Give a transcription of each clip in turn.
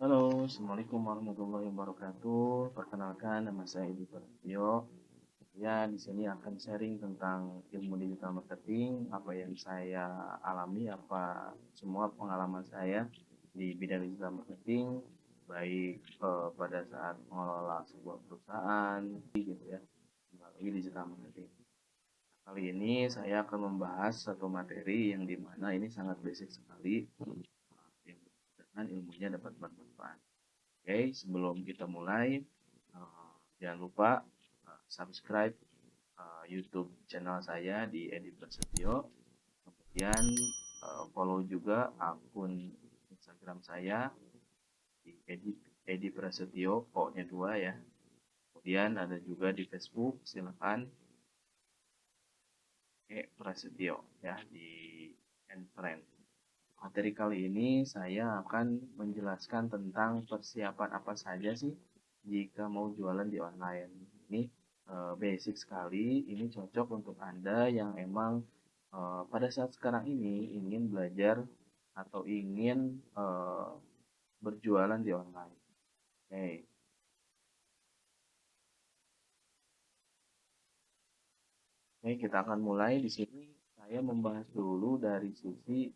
Halo, Assalamualaikum warahmatullahi wabarakatuh. Perkenalkan, nama saya Edi Prasetyo. Ya, di sini akan sharing tentang ilmu digital marketing, apa yang saya alami, apa semua pengalaman saya di bidang digital marketing, baik pada saat mengelola sebuah perusahaan, gitu ya, melalui digital marketing. Kali ini saya akan membahas satu materi yang dimana ini sangat basic sekali, yang dengan ilmunya dapat bermanfaat. Oke, sebelum kita mulai, jangan lupa subscribe YouTube channel saya di Edi Prasetyo. Kemudian follow juga akun Instagram saya di Edi Prasetyo, O-nya 2 ya. Kemudian ada juga di Facebook, silakan Prasetyo ya di friend. Materi kali ini saya akan menjelaskan tentang persiapan apa saja sih jika mau jualan di online. Ini basic sekali, ini cocok untuk Anda yang emang pada saat sekarang ini ingin belajar atau ingin berjualan di online. Oke, Oke, kita akan mulai di sini. Saya membahas dulu dari sisi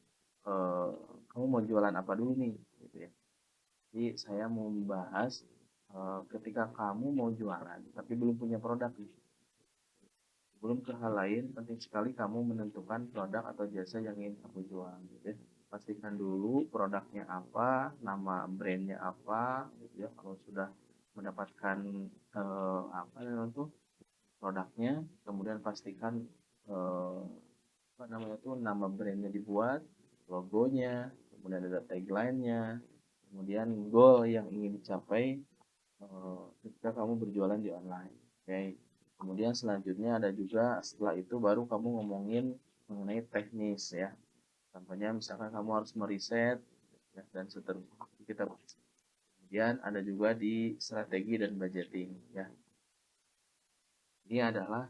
eh, kamu mau jualan apa dulu nih, gitu ya. Jadi saya mau membahas ketika kamu mau jualan tapi belum punya produk nih. Sebelum ke hal lain, penting sekali kamu menentukan produk atau jasa yang ingin kamu jual. Gitu ya. Pastikan dulu produknya apa, nama brandnya apa, gitu ya. Kalau sudah mendapatkan apa namanya tuh produknya, kemudian pastikan eh, apa namanya tuh nama brandnya dibuat, logonya, kemudian ada tagline-nya, kemudian goal yang ingin dicapai ketika kamu berjualan di online. Oke. Kemudian selanjutnya ada juga setelah itu baru kamu ngomongin mengenai teknis ya. Contohnya misalkan kamu harus meriset ya, dan seterusnya. Kita kemudian ada juga di strategi dan budgeting ya. Ini adalah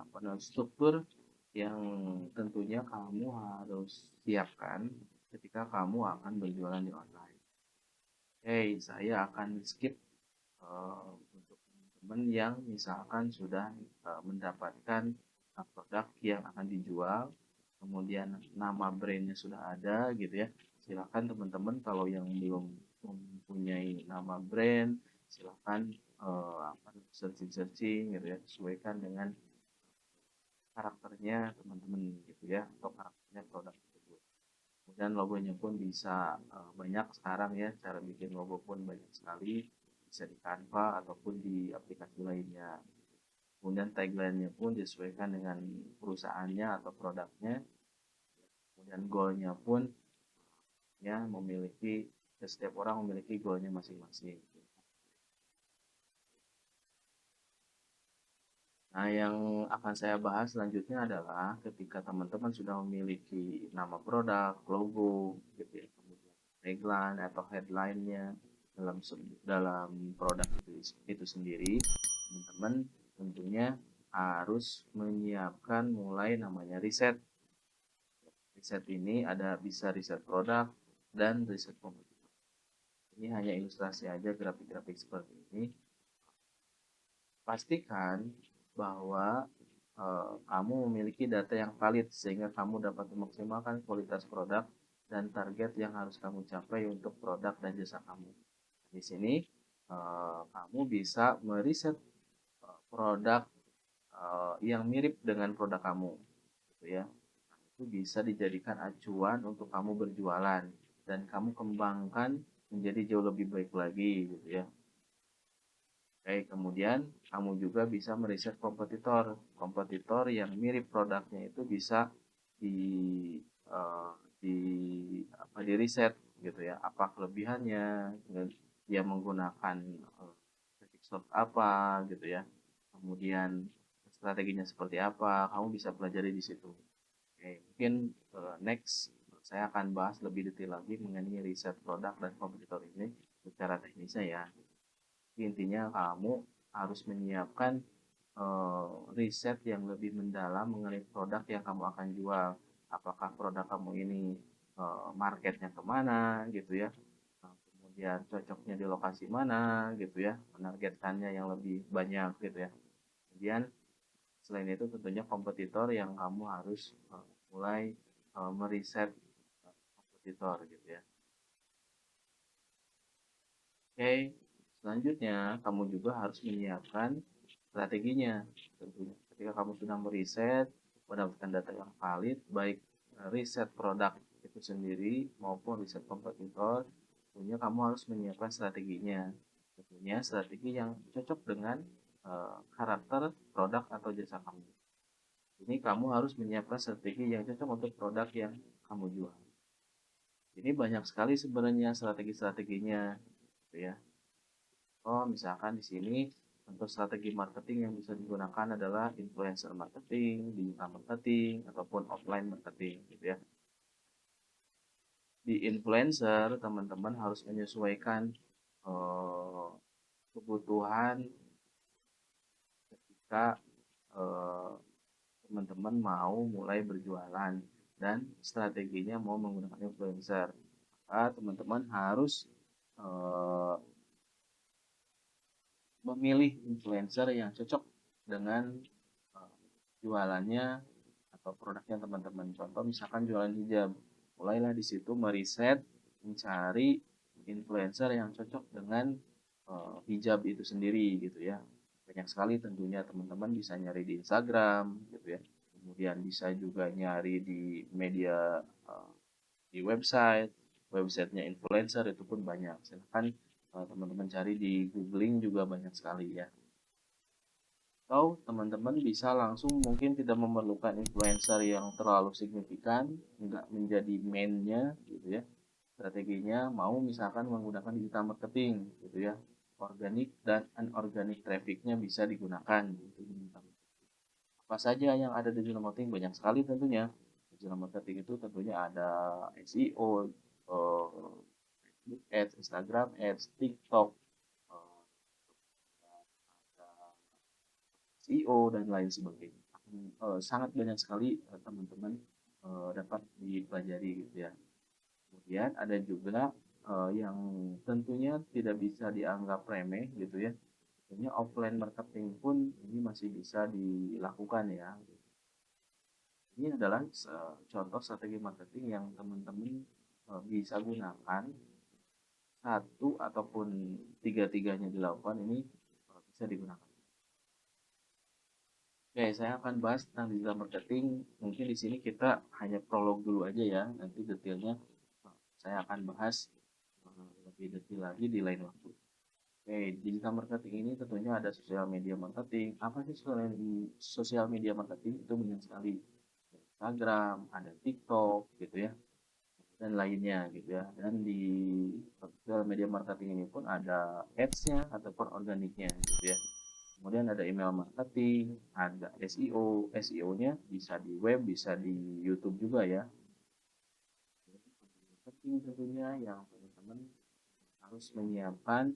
apa namanya struktur yang tentunya kamu harus siapkan ketika kamu akan berjualan di online. Oke, saya akan skip untuk teman-teman yang misalkan sudah mendapatkan produk yang akan dijual, kemudian nama brandnya sudah ada gitu ya. Silakan teman-teman kalau yang belum mempunyai nama brand, silakan searching-searching gitu ya, sesuaikan dengan karakternya teman-teman gitu ya, atau karakternya produk tersebut. Kemudian logonya pun bisa banyak sekarang ya, cara bikin logo pun banyak sekali, bisa di Canva ataupun di aplikasi lainnya. Kemudian tagline-nya pun disesuaikan dengan perusahaannya atau produknya. Kemudian goal-nya pun ya memiliki, setiap orang memiliki goal-nya masing-masing. Nah, yang akan saya bahas selanjutnya adalah ketika teman-teman sudah memiliki nama produk, logo, gitu ya, kemudian tagline atau headline-nya dalam dalam produk itu sendiri, teman-teman tentunya harus menyiapkan mulai namanya riset. Riset ini ada bisa riset produk dan riset kompetitor. Ini hanya ilustrasi aja grafik-grafik seperti ini. Pastikan bahwa kamu memiliki data yang valid sehingga kamu dapat memaksimalkan kualitas produk dan target yang harus kamu capai untuk produk dan jasa kamu. Di sini kamu bisa meriset produk yang mirip dengan produk kamu, gitu ya. Itu bisa dijadikan acuan untuk kamu berjualan dan kamu kembangkan menjadi jauh lebih baik lagi, gitu ya. Oke, kemudian kamu juga bisa meriset kompetitor. Kompetitor yang mirip produknya itu bisa di eh, di apa di riset gitu ya. Apa kelebihannya? Dia menggunakan tactic shot apa gitu ya. Kemudian strateginya seperti apa? Kamu bisa pelajari di situ. Oke, mungkin next saya akan bahas lebih detail lagi mengenai riset produk dan kompetitor ini secara teknisnya ya. Intinya kamu harus menyiapkan riset yang lebih mendalam mengenai produk yang kamu akan jual. Apakah produk kamu ini marketnya kemana gitu ya. kemudian cocoknya di lokasi mana gitu ya, menargetkannya yang lebih banyak gitu ya. Kemudian selain itu tentunya kompetitor yang kamu harus mulai meriset kompetitor gitu ya. Oke, selanjutnya kamu juga harus menyiapkan strateginya. Tentunya ketika kamu sudah meriset, mendapatkan data yang valid, baik riset produk itu sendiri maupun riset kompetitor, tentunya kamu harus menyiapkan strateginya. Tentunya strategi yang cocok dengan karakter produk atau jasa kamu. Ini kamu harus menyiapkan strategi yang cocok untuk produk yang kamu jual. Ini banyak sekali sebenarnya strategi-strateginya, gitu ya. Oh, misalkan di sini untuk strategi marketing yang bisa digunakan adalah influencer marketing, digital marketing, ataupun offline marketing, gitu ya. Di influencer, teman-teman harus menyesuaikan eh, kebutuhan ketika eh, teman-teman mau mulai berjualan dan strateginya mau menggunakan influencer. Maka teman-teman harus eh, memilih influencer yang cocok dengan uh, jualannya atau produknya teman-teman. Contoh misalkan jualan hijab, mulailah di situ meriset, mencari influencer yang cocok dengan hijab itu sendiri gitu ya. Banyak sekali tentunya teman-teman bisa nyari di Instagram gitu ya. Kemudian bisa juga nyari di media di websitenya influencer itu pun banyak. Silahkan teman-teman cari di googling juga banyak sekali ya. Atau teman-teman bisa langsung mungkin tidak memerlukan influencer yang terlalu signifikan, nggak menjadi mainnya gitu ya. Strateginya mau misalkan menggunakan digital marketing gitu ya. Organik dan anorganik trafficnya bisa digunakan gitu. Apa saja yang ada di digital marketing banyak sekali tentunya. Digital marketing itu tentunya ada SEO, Facebook Ads, Instagram Ads, TikTok, eh, ada SEO dan lain sebagainya. Sangat banyak sekali teman-teman dapat dipelajari gitu ya. Kemudian ada juga yang tentunya tidak bisa dianggap remeh gitu ya. Tentunya offline marketing pun ini masih bisa dilakukan ya. Ini adalah contoh strategi marketing yang teman-teman bisa gunakan satu ataupun tiga-tiganya dilakukan ini bisa digunakan. Oke, saya akan bahas tentang digital marketing. Mungkin di sini kita hanya prolog dulu aja ya. Nanti detailnya saya akan bahas lebih detail lagi di lain waktu. Oke, digital marketing ini tentunya ada sosial media marketing. Apa sih sosial media marketing? Itu banyak sekali. Instagram, ada TikTok gitu ya, dan lainnya gitu ya. Dan di sosial media marketing ini pun ada ads-nya ataupun organiknya gitu ya. Kemudian ada email marketing, ada SEO. SEO-nya bisa di web, bisa di YouTube juga ya. Marketing tentunya yang teman-teman harus menyiapkan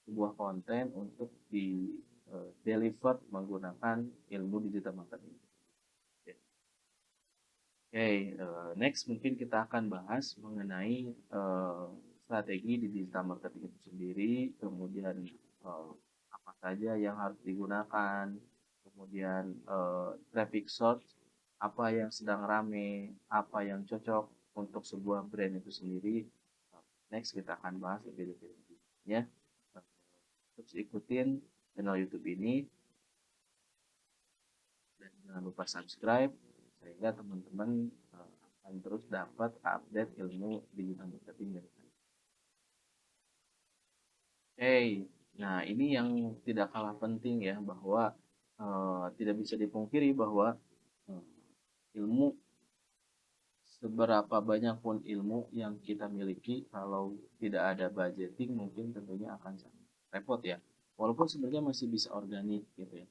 sebuah konten untuk di deliver menggunakan ilmu digital marketing. Oke, next mungkin kita akan bahas mengenai strategi di digital marketing itu sendiri, kemudian apa saja yang harus digunakan, kemudian traffic source, apa yang sedang rame, apa yang cocok untuk sebuah brand itu sendiri. Next kita akan bahas lebih detail ya. Terus ikutin channel YouTube ini dan jangan lupa subscribe sehingga teman-teman akan terus dapat update ilmu digital marketing dari saya. Hey, nah ini yang tidak kalah penting ya bahwa tidak bisa dipungkiri bahwa uh, ilmu seberapa banyak pun ilmu yang kita miliki kalau tidak ada budgeting mungkin tentunya akan sangat repot ya. Walaupun sebenarnya masih bisa organik gitu ya.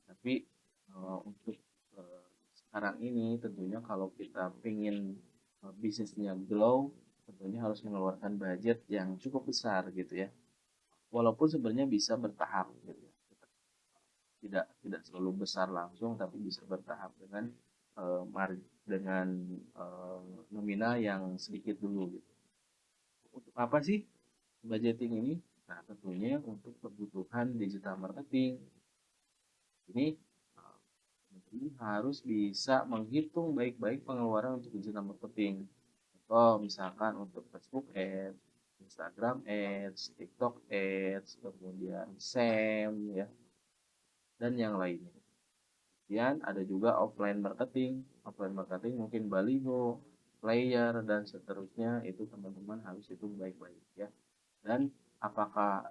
Tapi untuk sekarang ini tentunya kalau kita ingin bisnisnya grow, tentunya harus mengeluarkan budget yang cukup besar gitu ya. Walaupun sebenarnya bisa bertahap gitu ya. Tidak selalu besar langsung tapi bisa bertahap dengan dengan nominal yang sedikit dulu gitu. untuk apa sih budgeting ini? Nah, tentunya untuk kebutuhan digital marketing. Ini teman-teman harus bisa menghitung baik-baik pengeluaran untuk digital marketing. Contoh misalkan untuk Facebook Ads, Instagram Ads, TikTok Ads, kemudian SEM ya, dan yang lainnya. Kemudian ada juga offline marketing. Offline marketing mungkin baliho, player, dan seterusnya. Itu teman-teman harus hitung baik-baik ya. Dan apakah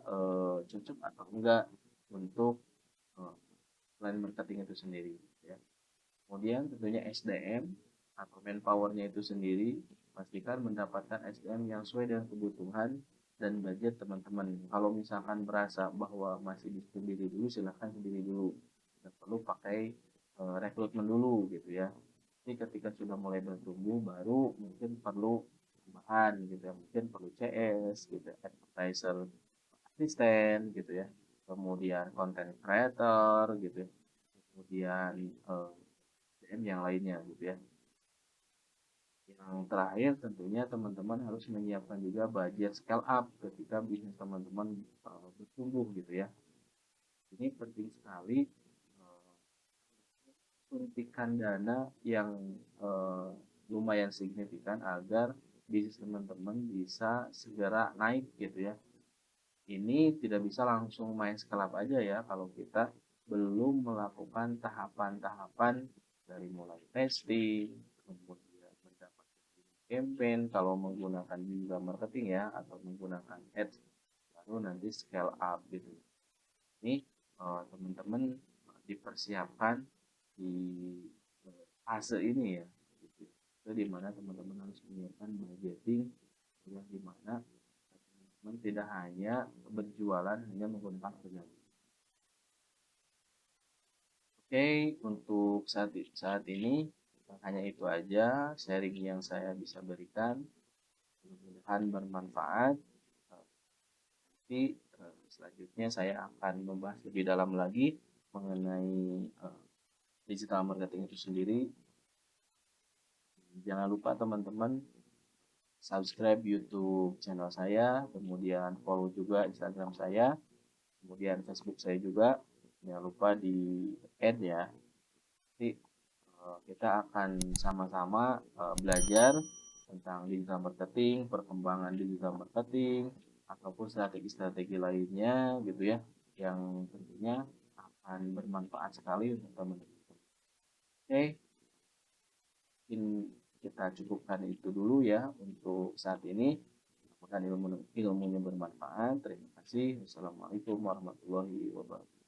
cocok atau enggak untuk offline marketing itu sendiri ya. Kemudian tentunya SDM atau manpowernya itu sendiri, pastikan mendapatkan SDM yang sesuai dengan kebutuhan dan budget teman-teman. Kalau misalkan merasa bahwa masih bisa sendiri dulu, silahkan sendiri dulu. Tidak perlu pakai rekrutmen dulu gitu ya. Jadi ketika sudah mulai bertumbuh, baru mungkin perlu tambahan gitu ya. Mungkin perlu CS gitu, advertiser asisten gitu ya. Kemudian content creator gitu ya. Kemudian SDM yang lainnya gitu ya. Yang terakhir tentunya teman-teman harus menyiapkan juga budget scale up ketika bisnis teman-teman bertumbuh gitu ya. Ini penting sekali suntikan dana yang eh, lumayan signifikan agar bisnis teman-teman bisa segera naik gitu ya. Ini tidak bisa langsung main scale up aja ya kalau kita belum melakukan tahapan-tahapan dari mulai testing, kemudian mendapatkan campaign kalau menggunakan digital marketing ya atau menggunakan ads, baru nanti scale up gitu. Ini teman-teman dipersiapkan di fase ini ya, gitu. Itu dimana teman-teman harus menyiapkan budgeting yang dimana teman-teman tidak hanya berjualan hanya menggunakan harga. Oke, untuk saat ini hanya itu aja sharing yang saya bisa berikan. Mudah-mudahan bermanfaat. Nanti selanjutnya saya akan membahas lebih dalam lagi mengenai digital marketing itu sendiri. Jangan lupa teman-teman subscribe YouTube channel saya, kemudian follow juga Instagram saya, kemudian Facebook saya juga. Jangan lupa di add ya. Nanti kita akan sama-sama belajar tentang digital marketing, perkembangan digital marketing, ataupun strategi-strategi lainnya gitu ya, yang tentunya akan bermanfaat sekali untuk teman-teman. Oke, mungkin kita cukupkan itu dulu ya untuk saat ini. Mudah-mudahan ilmunya bermanfaat. Terima kasih. Wassalamualaikum warahmatullahi wabarakatuh.